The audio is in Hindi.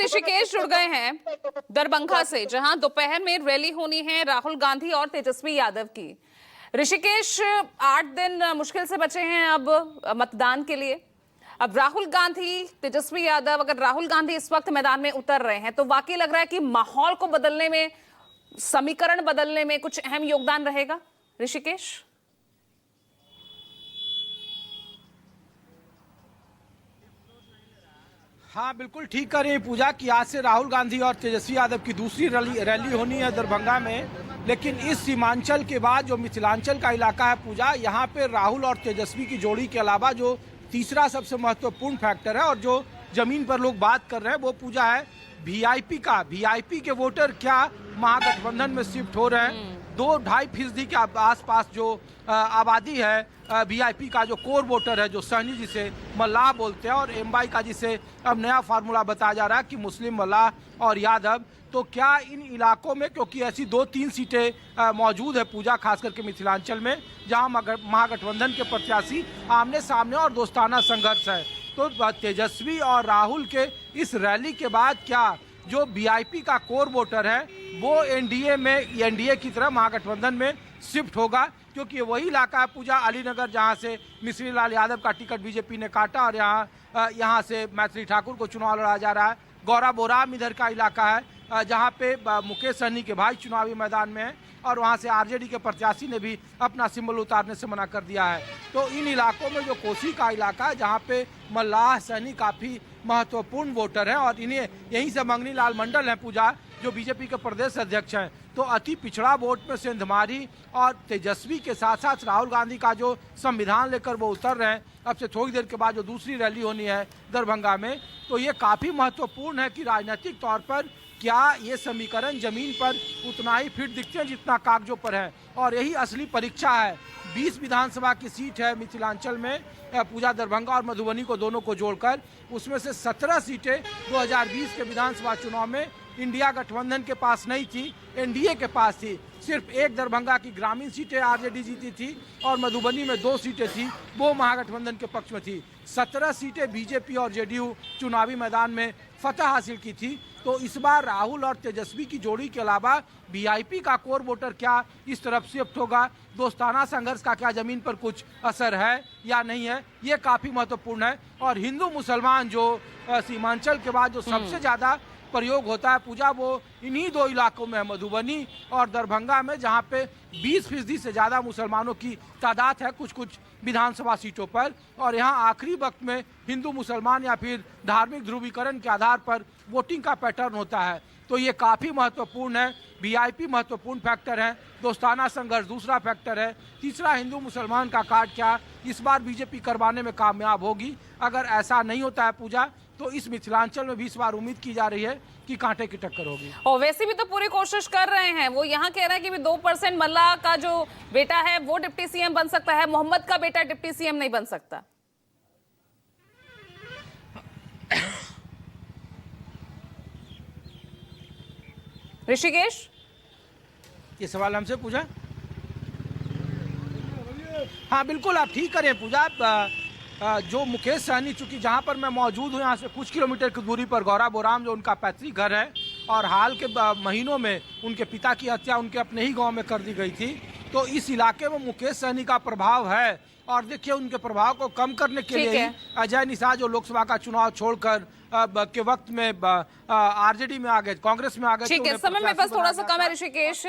ऋषिकेश जुड़ गए हैं दरभंगा से, जहां दोपहर में रैली होनी है राहुल गांधी और तेजस्वी यादव की। ऋषिकेश 8 दिन मुश्किल से बचे हैं अब मतदान के लिए। अब राहुल गांधी, तेजस्वी यादव, अगर राहुल गांधी इस वक्त मैदान में उतर रहे हैं तो वाकई लग रहा है कि माहौल को बदलने में, समीकरण बदलने में कुछ अहम योगदान रहेगा। ऋषिकेश, हाँ बिल्कुल ठीक कर रही हैं पूजा कि आज से राहुल गांधी और तेजस्वी यादव की दूसरी रैली होनी है दरभंगा में। लेकिन इस सीमांचल के बाद जो मिथिलांचल का इलाका है पूजा, यहाँ पे राहुल और तेजस्वी की जोड़ी के अलावा जो तीसरा सबसे महत्वपूर्ण फैक्टर है और जो जमीन पर लोग बात कर रहे हैं वो पूजा है वीआईपी का। वीआईपी के वोटर क्या महागठबंधन में शिफ्ट हो रहे हैं। 2-2.5% के आसपास जो आबादी है वीआईपी का, जो कोर वोटर है, जो सहनी जिसे मल्लाह बोलते हैं, और एमवाई का जिसे अब नया फार्मूला बताया जा रहा है कि मुस्लिम मल्लाह और यादव। तो क्या इन इलाकों में, क्योंकि ऐसी 2-3 सीटें मौजूद है पूजा, खास करके मिथिलांचल में, जहां महागठबंधन के प्रत्याशी आमने सामने और दोस्ताना संघर्ष है, तो तेजस्वी और राहुल के इस रैली के बाद क्या जो वीआईपी का कोर वोटर है वो एनडीए की तरह महागठबंधन में शिफ्ट होगा? क्योंकि ये वही इलाका है पूजा, अलीनगर, जहां से मिश्री लाल यादव का टिकट बीजेपी ने काटा और यहाँ से मैथिली ठाकुर को चुनाव लड़ा जा रहा है। गौरा बोराम इधर का इलाका है जहाँ पे मुकेश सहनी के भाई चुनावी मैदान में है और वहाँ से आरजेडी के प्रत्याशी ने भी अपना सिंबल उतारने से मना कर दिया है। तो इन इलाकों में जो कोसी का इलाका है जहाँ पे मल्लाह सहनी काफ़ी महत्वपूर्ण वोटर है और इन्हें यहीं से मंगनी लाल मंडल है पूजा, जो बीजेपी के प्रदेश अध्यक्ष हैं। तो अति पिछड़ा वोट में सेंधमारी और तेजस्वी के साथ साथ राहुल गांधी का जो संविधान लेकर वो उतर रहे हैं अब से थोड़ी देर के बाद जो दूसरी रैली होनी है दरभंगा में, तो ये काफ़ी महत्वपूर्ण है कि राजनीतिक तौर पर क्या ये समीकरण जमीन पर उतना ही फिट दिखते हैं जितना कागजों पर है। और यही असली परीक्षा है। 20 विधानसभा की सीट है मिथिलांचल में पूजा, दरभंगा और मधुबनी को दोनों को जोड़कर, उसमें से 17 सीटें 2020 के विधानसभा चुनाव में इंडिया गठबंधन के पास नहीं थी, एनडीए के पास थी। सिर्फ एक दरभंगा की ग्रामीण सीटें आरजेडी जीती थी और मधुबनी में 2 सीटें थी, वो महागठबंधन के पक्ष में थी। 17 सीटें बीजेपी और जेडीयू चुनावी मैदान में फतह हासिल की थी। तो इस बार राहुल और तेजस्वी की जोड़ी के अलावा वीआईपी का कोर वोटर क्या इस तरफ शिफ्ट होगा, दोस्ताना संघर्ष का क्या जमीन पर कुछ असर है या नहीं है, ये काफ़ी महत्वपूर्ण है। और हिंदू मुसलमान जो सीमांचल के बाद जो सबसे ज़्यादा प्रयोग होता है पूजा, वो इन्हीं 2 इलाकों में है, मधुबनी और दरभंगा में, जहाँ पे 20% से ज़्यादा मुसलमानों की तादाद है कुछ विधानसभा सीटों पर। और यहाँ आखिरी वक्त में हिंदू मुसलमान या फिर धार्मिक ध्रुवीकरण के आधार पर वोटिंग का पैटर्न होता है। तो ये काफ़ी महत्वपूर्ण है। वीआईपी महत्वपूर्ण फैक्टर है, दोस्ताना संघर्ष दूसरा फैक्टर है, तीसरा हिंदू मुसलमान का कार्ड क्या इस बार बीजेपी करवाने में कामयाब होगी। अगर ऐसा नहीं होता है पूजा तो इस मिथिलांचल में भी इस बार उम्मीद की जा रही है कि कांटे की टक्कर होगी। और वैसे भी तो पूरी कोशिश कर रहे हैं, वो यहाँ कह रहे हैं कि 2% मल्लाह का जो बेटा है वो डिप्टी सीएम बन सकता है, मोहम्मद का बेटा डिप्टी सीएम नहीं बन सकता। ऋषिकेश, ये सवाल हमसे पूछा? हाँ बिल्कुल आप ठीक करें पूजा। जो मुकेश सहनी, चूंकि जहाँ पर मैं मौजूद हूँ यहाँ से कुछ किलोमीटर की दूरी पर गौरा बोराम जो उनका पैतृक घर है और हाल के महीनों में उनके पिता की हत्या उनके अपने ही गांव में कर दी गई थी। तो इस इलाके में मुकेश सहनी का प्रभाव है और देखिए उनके प्रभाव को कम करने के लिए अजय निषाद जो लोकसभा का चुनाव छोड़कर के वक्त में आरजेडी में आ गए, कांग्रेस में आ गए। ठीक है, समय में बस थोड़ा सा कम है ऋषिकेश।